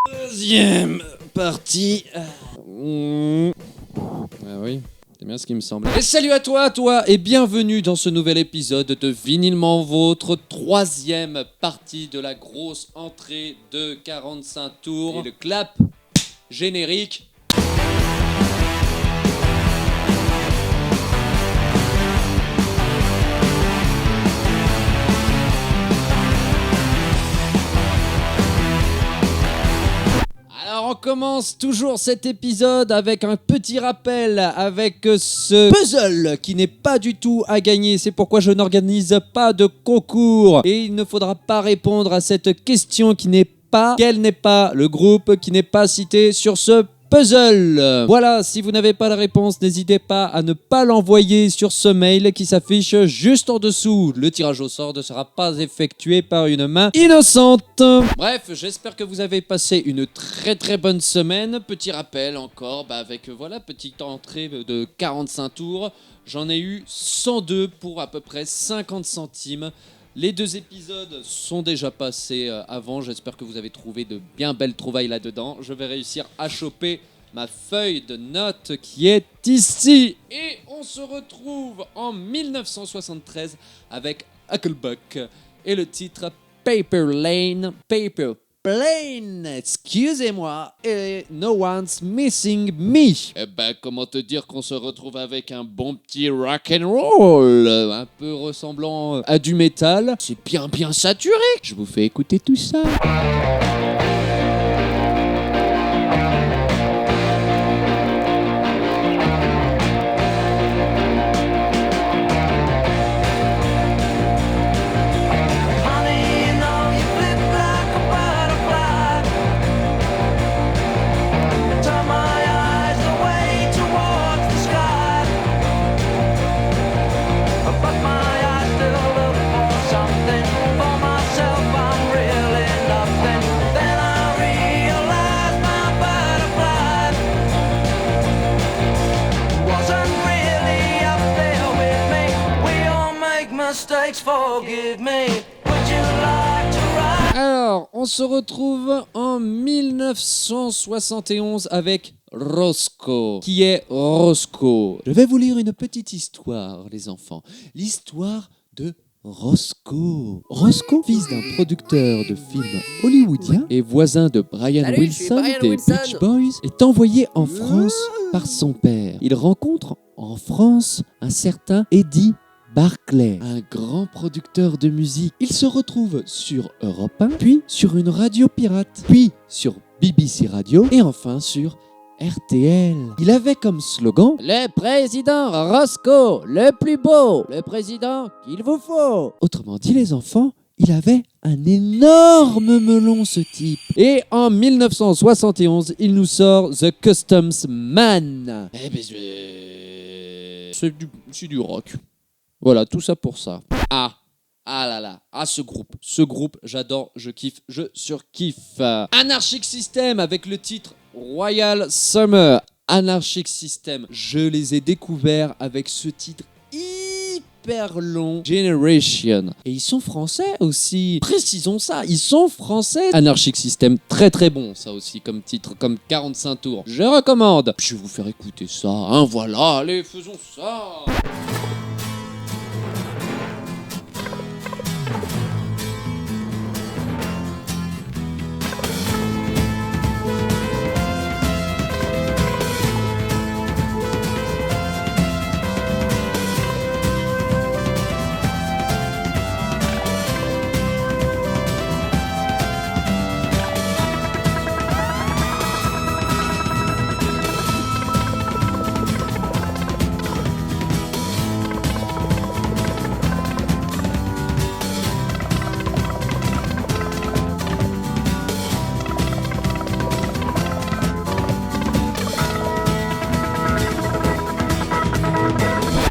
Deuxième partie. Ah oui, c'est bien ce qui me semble. Et salut à toi, et bienvenue dans ce nouvel épisode de Vinylement Vôtre, troisième partie de la grosse entrée de 45 tours. Et le clap générique. Alors on commence toujours cet épisode avec un petit rappel avec ce puzzle qui n'est pas du tout à gagner. C'est pourquoi je n'organise pas de concours. Et il ne faudra pas répondre à cette question qui n'est pas, quel n'est pas le groupe qui n'est pas cité sur ce puzzle. Voilà, si vous n'avez pas la réponse, n'hésitez pas à ne pas l'envoyer sur ce mail qui s'affiche juste en dessous. Le tirage au sort ne sera pas effectué par une main innocente. Bref, j'espère que vous avez passé une très bonne semaine. Petit rappel encore, avec petite entrée de 45 tours. J'en ai eu 102 pour à peu près 50 centimes. Les deux épisodes sont déjà passés avant. J'espère que vous avez trouvé de bien belles trouvailles là-dedans. Je vais réussir à choper ma feuille de notes qui est ici. Et on se retrouve en 1973 avec Hucklebuck et le titre Paper Plane, excusez-moi, et No One's Missing Me. Comment te dire qu'on se retrouve avec un bon petit rock and roll, un peu ressemblant à du métal. C'est bien saturé. Je vous fais écouter tout ça. Alors, on se retrouve en 1971 avec Roscoe. Qui est Roscoe? Je vais vous lire une petite histoire, les enfants. L'histoire de Roscoe. Roscoe, fils d'un producteur de films hollywoodien et voisin de Brian Wilson des Beach Boys, est envoyé en France par son père. Il rencontre en France un certain Eddie Barclay, un grand producteur de musique. Il se retrouve sur Europe 1, puis sur une radio pirate, puis sur BBC Radio et enfin sur RTL. Il avait comme slogan « Le président Roscoe, le plus beau, le président qu'il vous faut ». Autrement dit, les enfants, il avait un énorme melon, ce type. Et en 1971, il nous sort The Customs Man. C'est du rock. Voilà, tout ça pour ça. Ah là là, ce groupe, j'adore, je kiffe, je surkiffe. Anarchic System avec le titre Royal Summer. Anarchic System, je les ai découverts avec ce titre hyper long, Generation. Et ils sont français aussi, précisons ça, ils sont français. Anarchic System, très bon ça aussi comme titre, comme 45 tours. Je recommande. Je vais vous faire écouter ça, voilà, allez, faisons ça.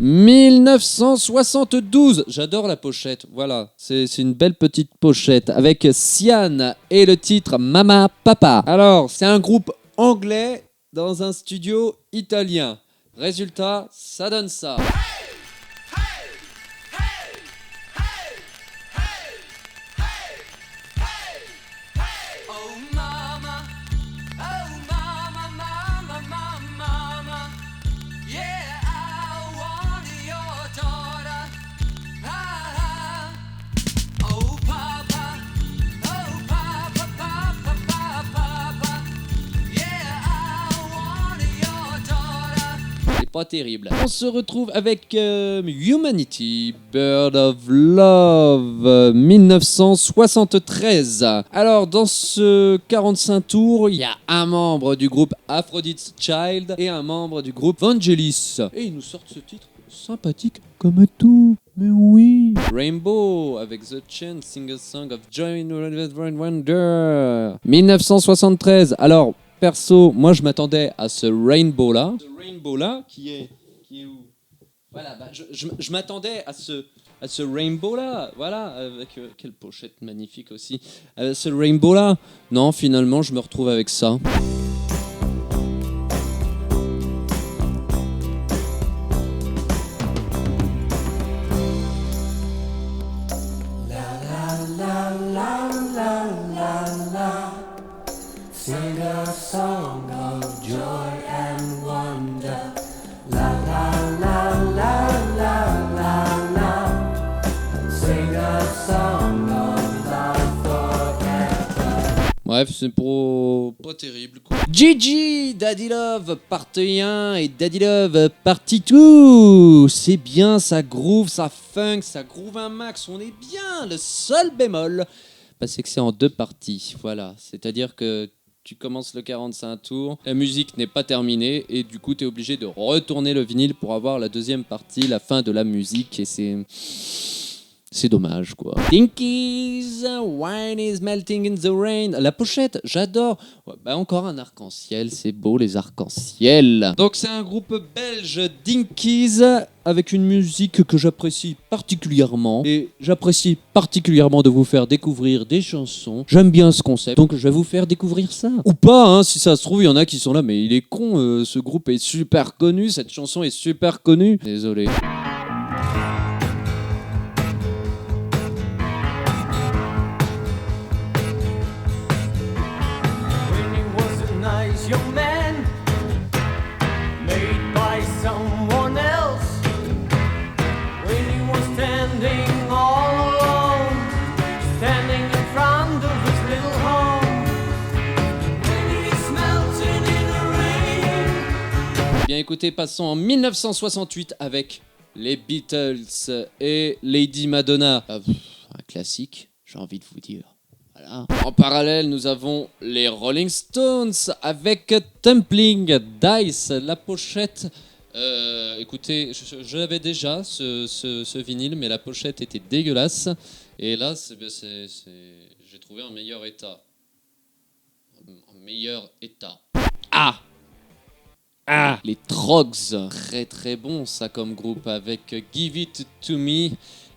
1972, j'adore la pochette, voilà, c'est une belle petite pochette avec Sian et le titre Mama Papa. Alors, c'est un groupe anglais dans un studio italien. Résultat, ça donne ça. pas terrible. On se retrouve avec Humanity, Bird of Love, 1973. Alors, dans ce 45 tours, il y a un membre du groupe Aphrodite's Child et un membre du groupe Vangelis. Et ils nous sortent ce titre sympathique comme tout. Mais oui. Rainbow avec The Chant, Single Song of Joy and Wonder. 1973. Alors, perso, moi je m'attendais à ce Rainbow là. Ce Rainbow là qui est où? Voilà, bah, je m'attendais à ce Rainbow là. Voilà, avec quelle pochette magnifique aussi. Ce Rainbow là. Non, finalement, je me retrouve avec ça. Sing a song of joy and wonder. La la la la la la la. Sing a song of love forever. Bref, c'est pas terrible quoi. Gigi, Daddy Love partie 1 et Daddy Love partie 2. C'est bien, ça groove, ça funk, ça groove un max, on est bien. Le seul bémol, c'est que c'est en 2 parties. Voilà, c'est-à-dire que tu commences le 45 tours, la musique n'est pas terminée et du coup tu es obligé de retourner le vinyle pour avoir la deuxième partie, la fin de la musique, et c'est dommage quoi. Dinkies, Wine is Melting in the Rain. La pochette, j'adore. Ouais, encore un arc-en-ciel, c'est beau les arcs-en-ciel. Donc c'est un groupe belge, Dinkies, avec une musique que j'apprécie particulièrement. Et j'apprécie particulièrement de vous faire découvrir des chansons. J'aime bien ce concept, donc je vais vous faire découvrir ça. Ou pas, hein, si ça se trouve, il y en a qui sont là, mais il est con, ce groupe est super connu, cette chanson est super connue. Désolé. Young man made by someone else when he was standing all alone, standing in front of his little home when he's melting in the rain. Bien écoutez, passons en 1968 avec les Beatles et Lady Madonna. Un classique, j'ai envie de vous dire. Voilà. En parallèle, nous avons les Rolling Stones avec Tumbling Dice. La pochette, écoutez, je l'avais déjà ce vinyle, mais la pochette était dégueulasse. Et là, j'ai trouvé un meilleur état. Un meilleur état. Ah, les Trogs, très très bon ça comme groupe avec Give It To Me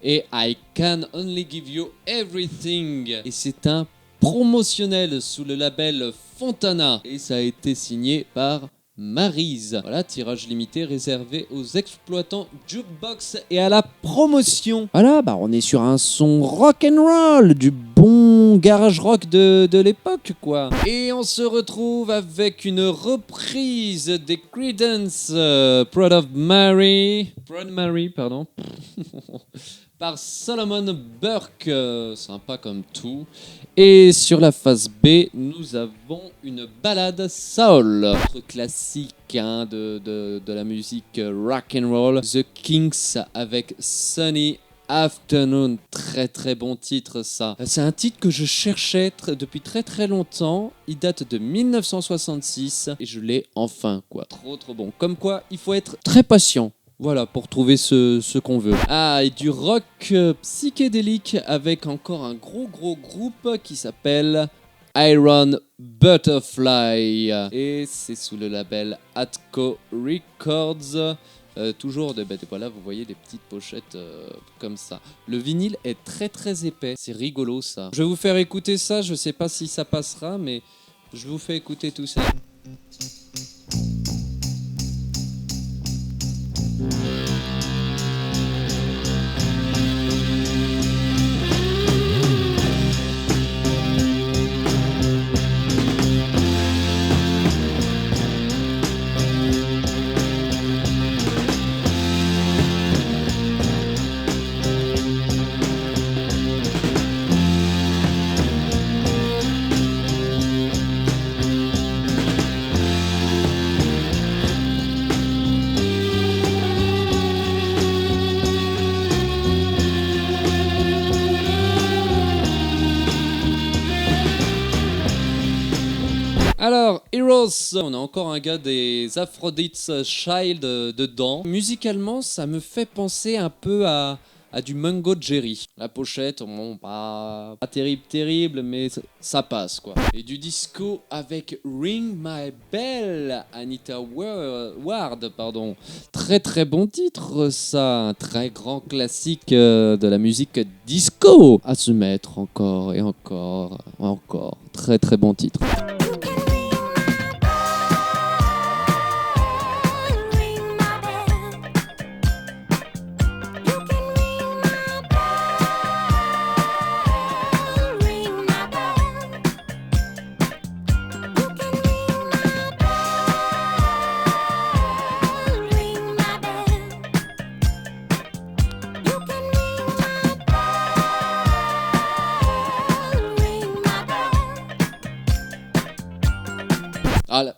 et I Can Only Give You Everything. Et c'est un promotionnel sous le label Fontana. Et ça a été signé par Maryse. Voilà, tirage limité réservé aux exploitants jukebox et à la promotion. Voilà, on est sur un son rock and roll, du bon garage rock de l'époque, quoi. Et on se retrouve avec une reprise des Creedence, Proud Mary, pardon. Par Solomon Burke, sympa comme tout. Et sur la face B, nous avons une ballade soul, notre classique de la musique rock and roll, The Kinks avec Sunny Afternoon. Très très bon titre ça. C'est un titre que je cherchais depuis très très longtemps. Il date de 1966 et je l'ai enfin quoi. Trop bon. Comme quoi, il faut être très patient. Voilà, pour trouver ce qu'on veut. Ah, et du rock psychédélique avec encore un gros groupe qui s'appelle Iron Butterfly. Et c'est sous le label Atco Records. Toujours, voilà, vous voyez des petites pochettes comme ça. Le vinyle est très très épais. C'est rigolo ça. Je vais vous faire écouter ça. Je sais pas si ça passera, mais je vous fais écouter tout ça. Alors, Heroes, on a encore un gars des Aphrodite's Child dedans. Musicalement, ça me fait penser un peu à du Mungo Jerry. La pochette, bon, pas terrible, mais ça passe quoi. Et du disco avec Ring My Bell, Anita Ward, pardon. Très très bon titre ça, un très grand classique de la musique disco. À se mettre encore et encore. Très très bon titre. Ah là,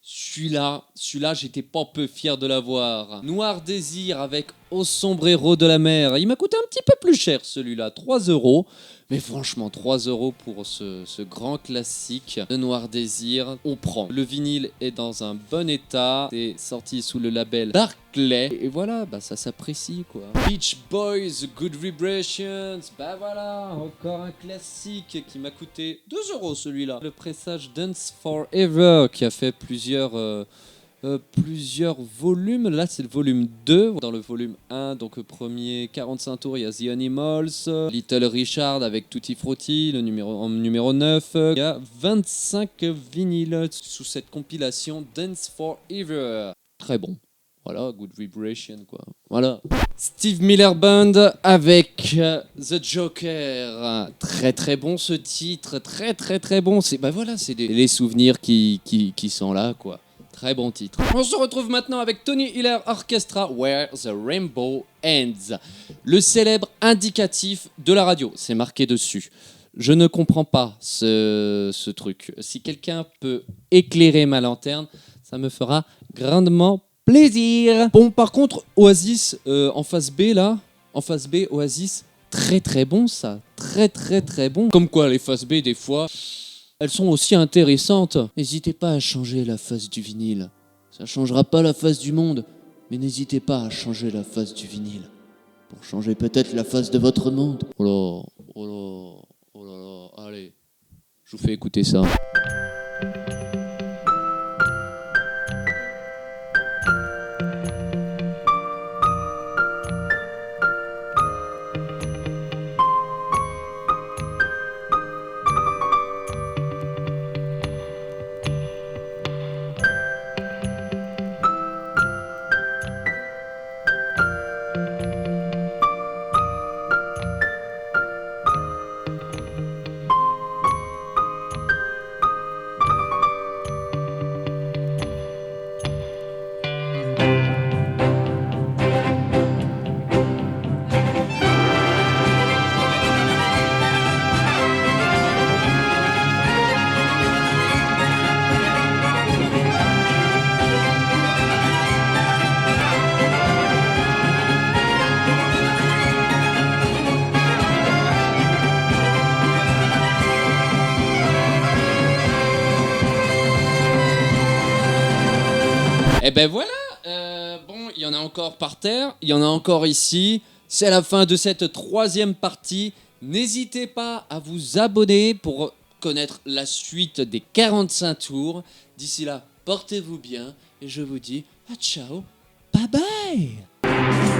celui-là, j'étais pas peu fier de l'avoir. Noir Désir avec Au sombrero de la mer. Il m'a coûté un petit peu plus cher celui-là, 3 €. Mais franchement, 3 € pour ce grand classique de Noir Désir, on prend. Le vinyle est dans un bon état. C'est sorti sous le label Barclay. Et voilà, bah ça s'apprécie quoi. Beach Boys, Good Vibrations. Bah voilà, encore un classique qui m'a coûté 2 € celui-là. Le pressage Dance Forever qui a fait plusieurs volumes. Là, c'est le volume 2. Dans le volume 1, donc le premier 45 tours, il y a The Animals, Little Richard avec Tutti Frutti, en numéro 9. Il y a 25 vinyles sous cette compilation Dance Forever. Très bon. Voilà, Good Vibration, quoi. Voilà. Steve Miller Band avec The Joker. Très très bon ce titre. Très très très bon. C'est les souvenirs qui sont là, quoi. Très bon titre. On se retrouve maintenant avec Tony Hiller Orchestra, Where the Rainbow Ends. Le célèbre indicatif de la radio, c'est marqué dessus. Je ne comprends pas ce truc. Si quelqu'un peut éclairer ma lanterne, ça me fera grandement plaisir. Bon, par contre, Oasis, en face B, Oasis, très très bon ça. Très très très bon. Comme quoi, les faces B, des fois... elles sont aussi intéressantes. N'hésitez pas à changer la face du vinyle. Ça changera pas la face du monde, mais n'hésitez pas à changer la face du vinyle. Pour changer peut-être la face de votre monde. Oh là, allez, je vous fais écouter ça. Et ben voilà, bon, il y en a encore par terre, il y en a encore ici. C'est la fin de cette 3e partie. N'hésitez pas à vous abonner pour connaître la suite des 45 tours. D'ici là, portez-vous bien et je vous dis à ciao, bye bye.